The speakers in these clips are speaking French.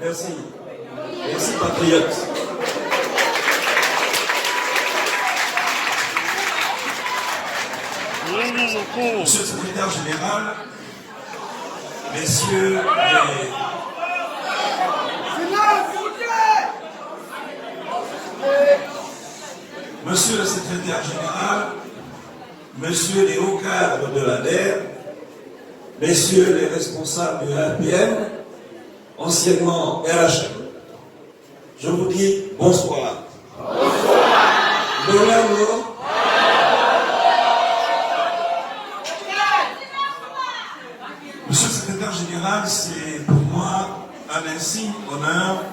Merci. Merci, patriote. Monsieur le secrétaire général, messieurs les... Monsieur le secrétaire général, messieurs les hauts cadres de l'ADER, messieurs les responsables de l'APM, anciennement RHM, je vous dis bonsoir. Bonsoir. Monsieur le secrétaire général, c'est pour moi un insigne honneur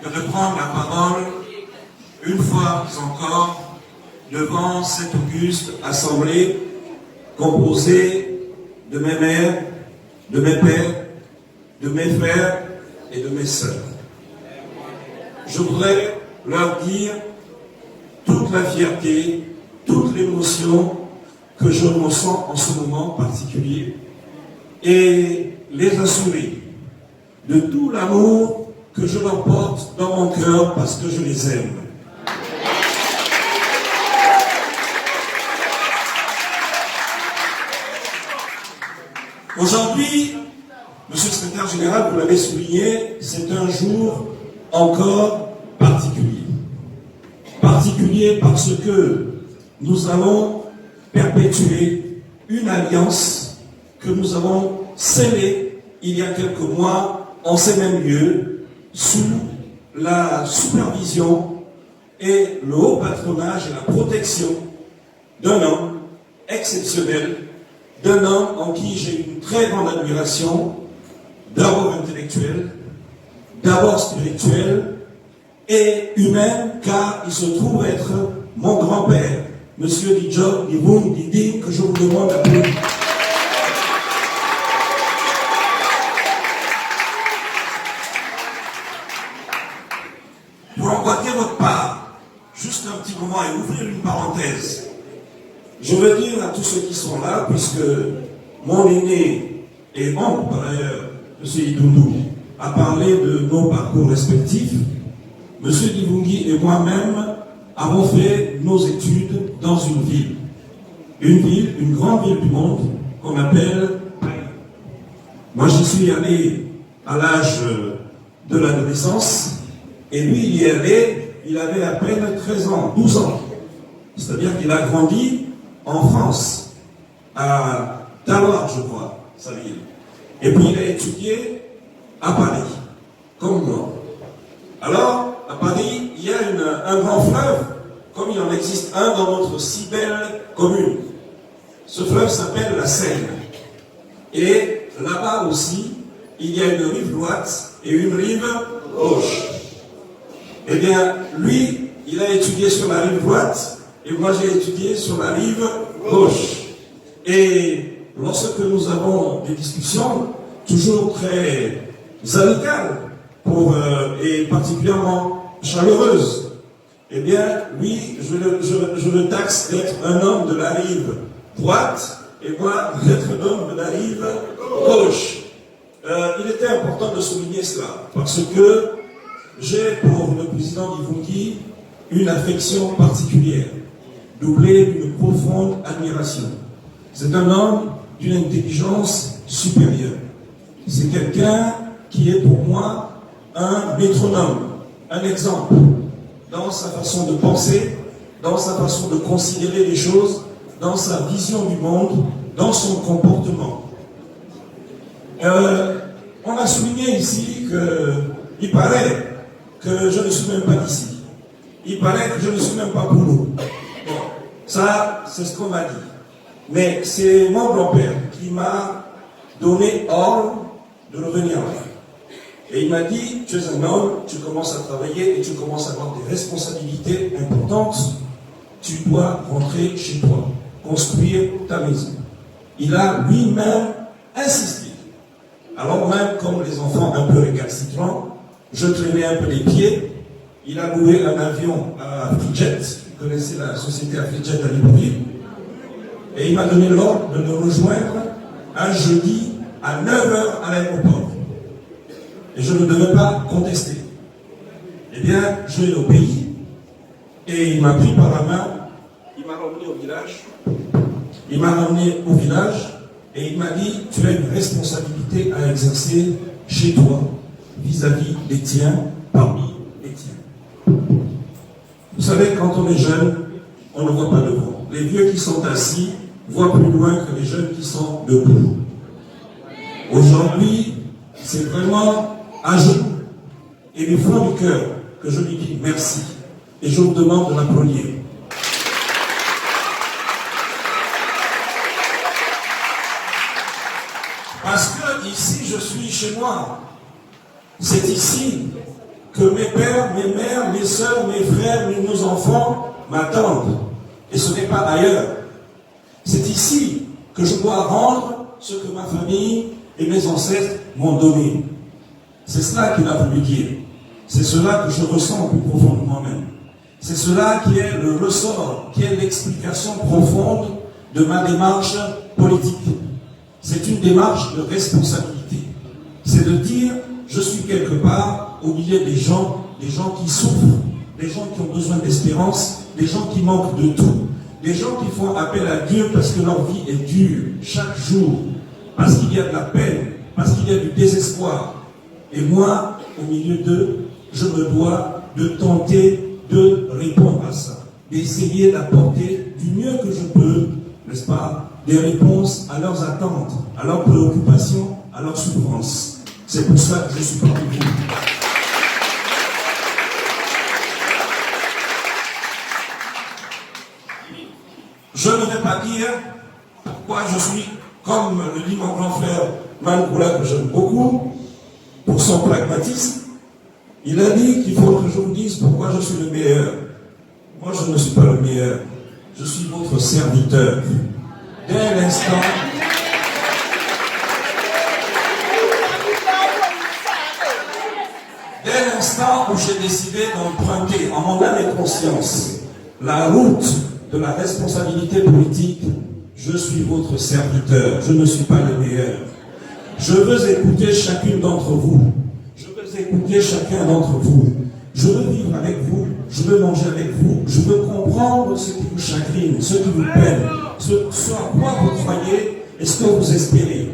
que de prendre la parole une fois encore devant cette auguste assemblée composée de mes mères, de mes pères, de mes frères et de mes sœurs. Je voudrais leur dire toute la fierté, toute l'émotion que je ressens en ce moment particulier et les assurer de tout l'amour que je leur porte dans mon cœur parce que je les aime. Aujourd'hui, monsieur le secrétaire général, vous l'avez souligné, c'est un jour encore particulier. Particulier parce que nous allons perpétuer une alliance que nous avons scellée il y a quelques mois en ces mêmes lieux, sous la supervision et le haut patronage et la protection d'un homme exceptionnel, d'un homme en qui j'ai une très grande admiration, d'abord intellectuelle, d'abord spirituelle et humaine, car il se trouve être mon grand-père, M. Dijon Nivung Didi, que je vous demande d'applaudir. Pour emboîter votre part, juste un petit moment et ouvrir une parenthèse, je veux dire à tous ceux qui sont là, puisque mon aîné et oncle, par ailleurs, M. Idundou, a parlé de nos parcours respectifs. M. Divungi et moi-même avons fait nos études dans une ville, une grande ville du monde qu'on appelle Paris. Moi, j'y suis allé à l'âge de l'adolescence, et lui, il y est allé, il avait à peine 13 ans, 12 ans. C'est-à-dire qu'il a grandi en France, à Talard, je crois, sa ville. Et puis il a étudié à Paris, comme moi. Alors, à Paris, il y a un grand fleuve, comme il en existe un dans notre si belle commune. Ce fleuve s'appelle la Seine. Et là-bas aussi, il y a une rive droite et une rive gauche. Eh bien, lui, il a étudié sur la rive droite, et moi j'ai étudié sur la rive gauche. Et lorsque nous avons des discussions, toujours très amicales et particulièrement chaleureuses, eh bien, lui, je le taxe d'être un homme de la rive droite, et moi d'être un homme de la rive gauche. Il était important de souligner cela, parce que j'ai pour le président Divungi une affection particulière, doublée d'une profonde admiration. C'est un homme d'une intelligence supérieure. C'est quelqu'un qui est pour moi un métronome, un exemple, dans sa façon de penser, dans sa façon de considérer les choses, dans sa vision du monde, dans son comportement. On a souligné ici qu'il paraît que je ne suis même pas d'ici. Il paraît que je ne suis même pas pour nous. Bon, ça, c'est ce qu'on m'a dit. Mais c'est mon grand-père qui m'a donné ordre de revenir là. Et il m'a dit, tu es un homme, tu commences à travailler et tu commences à avoir des responsabilités importantes. Tu dois rentrer chez toi, construire ta maison. Il a lui-même insisté. Alors même, comme les enfants un peu récalcitrants, je traînais un peu les pieds. Il a loué un avion à Fidjet. Vous connaissez la société à Fidjet à Libreville. Et il m'a donné l'ordre de le rejoindre un jeudi à 9h à l'aéroport. et je ne devais pas contester. Eh bien, je vais au pays, et il m'a pris par la main, il m'a ramené au village, et il m'a dit, tu as une responsabilité à exercer chez toi, vis-à-vis des tiens, parmi les tiens. Vous savez, quand on est jeune, on ne voit pas devant. Les vieux qui sont assis voient plus loin que les jeunes qui sont debout. Aujourd'hui, c'est vraiment à genoux et du fond du cœur que je lui dis merci. Et je vous demande de l'applaudir. Parce que ici, je suis chez moi. C'est ici que mes pères, mes mères, mes soeurs, mes frères, nos enfants m'attendent. Et ce n'est pas ailleurs. C'est ici que je dois rendre ce que ma famille et mes ancêtres m'ont donné. C'est cela qu'il a voulu dire. C'est cela que je ressens plus profondément même. C'est cela qui est le ressort, qui est l'explication profonde de ma démarche politique. C'est une démarche de responsabilité. C'est de dire, je suis quelque part au milieu des gens qui souffrent, des gens qui ont besoin d'espérance, des gens qui manquent de tout, des gens qui font appel à Dieu parce que leur vie est dure chaque jour, parce qu'il y a de la peine, parce qu'il y a du désespoir. Et moi, au milieu d'eux, je me dois de tenter de répondre à ça, d'essayer d'apporter du mieux que je peux, n'est-ce pas, des réponses à leurs attentes, à leurs préoccupations, à leurs souffrances. C'est pour ça que je suis parmi vous. Je ne vais pas dire pourquoi je suis, comme le dit mon grand frère Mangoula, que j'aime beaucoup, pour son pragmatisme. Il a dit qu'il faut que je vous dise pourquoi je suis le meilleur. Moi, je ne suis pas le meilleur. Je suis votre serviteur. Dès l'instant... Dès l'instant où j'ai décidé d'emprunter en mon âme et conscience la route de la responsabilité politique, je suis votre serviteur. Je ne suis pas le meilleur. Je veux écouter chacune d'entre vous. Je veux écouter chacun d'entre vous. Je veux vivre avec vous. Je veux manger avec vous. Je veux comprendre ce qui vous chagrine, ce qui vous peine, ce à quoi vous croyez et ce que vous espérez.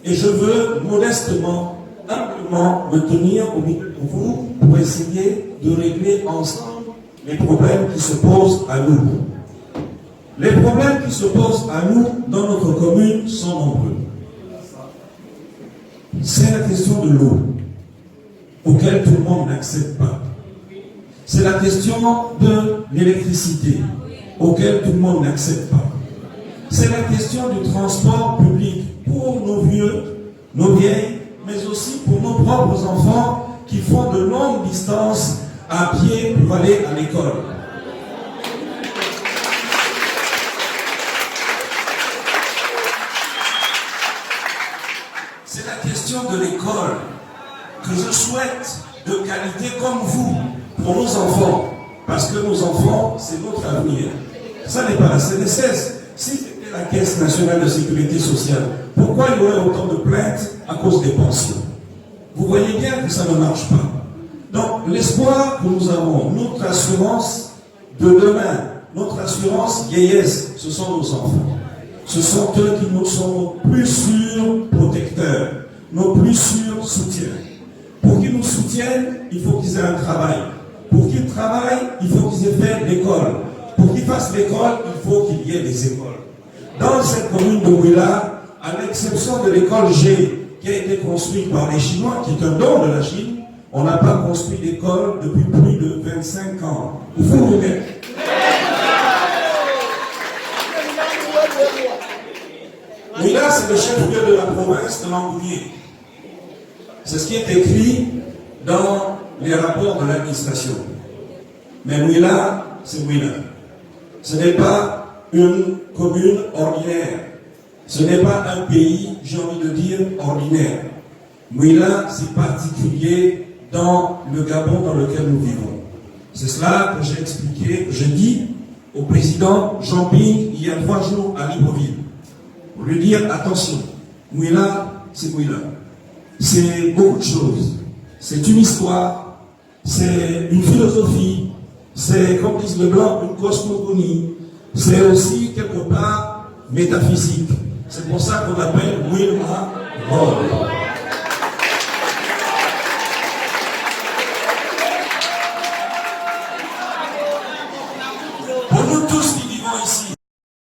Et je veux modestement, humblement me tenir au milieu de vous pour essayer de régler ensemble les problèmes qui se posent à nous. Les problèmes qui se posent à nous dans notre commune sont nombreux. C'est la question de l'eau, auquel tout le monde n'accepte pas. C'est la question de l'électricité, auquel tout le monde n'accepte pas. C'est la question du transport public pour nos vieux, nos vieilles, mais aussi pour nos propres enfants qui font de longues distances à pied pour aller à l'école. C'est la question de l'école que je souhaite de qualité comme vous pour nos enfants. Parce que nos enfants, c'est notre avenir. Ça n'est pas la CNSS. Si c'était la Caisse nationale de sécurité sociale, pourquoi il y aurait autant de plaintes à cause des pensions? Vous voyez bien que ça ne marche pas. Donc, l'espoir que nous avons, notre assurance de demain, notre assurance vieillesse, ce sont nos enfants. Ce sont eux qui nous sont nos plus sûrs protecteurs, nos plus sûrs soutiens. Pour qu'ils nous soutiennent, il faut qu'ils aient un travail. Pour qu'ils travaillent, il faut qu'ils aient fait l'école. Pour qu'ils fassent l'école, il faut qu'il y ait des écoles. Dans cette commune de Mouila, à l'exception de l'école G, qui a été construite par les Chinois, qui est un don de la Chine, on n'a pas construit d'école depuis plus de 25 ans. Vous vous êtes. Mouila, c'est le chef-lieu de la province de Langounier. C'est ce qui est écrit dans les rapports de l'administration. Mais Mouila, c'est Mouila. Ce n'est pas une commune ordinaire. Ce n'est pas un pays, j'ai envie de dire, ordinaire. Mouila, c'est particulier dans le Gabon dans lequel nous vivons. C'est cela que j'ai expliqué, que j'ai dit au président Jean Ping il y a 3 jours à Libreville. Pour lui dire, attention, Mouila, c'est Mouila. C'est beaucoup de choses. c'est une histoire, c'est une philosophie, c'est, comme disent les Blancs, une cosmogonie, c'est aussi quelque part métaphysique. C'est pour ça qu'on appelle Wilma Rod.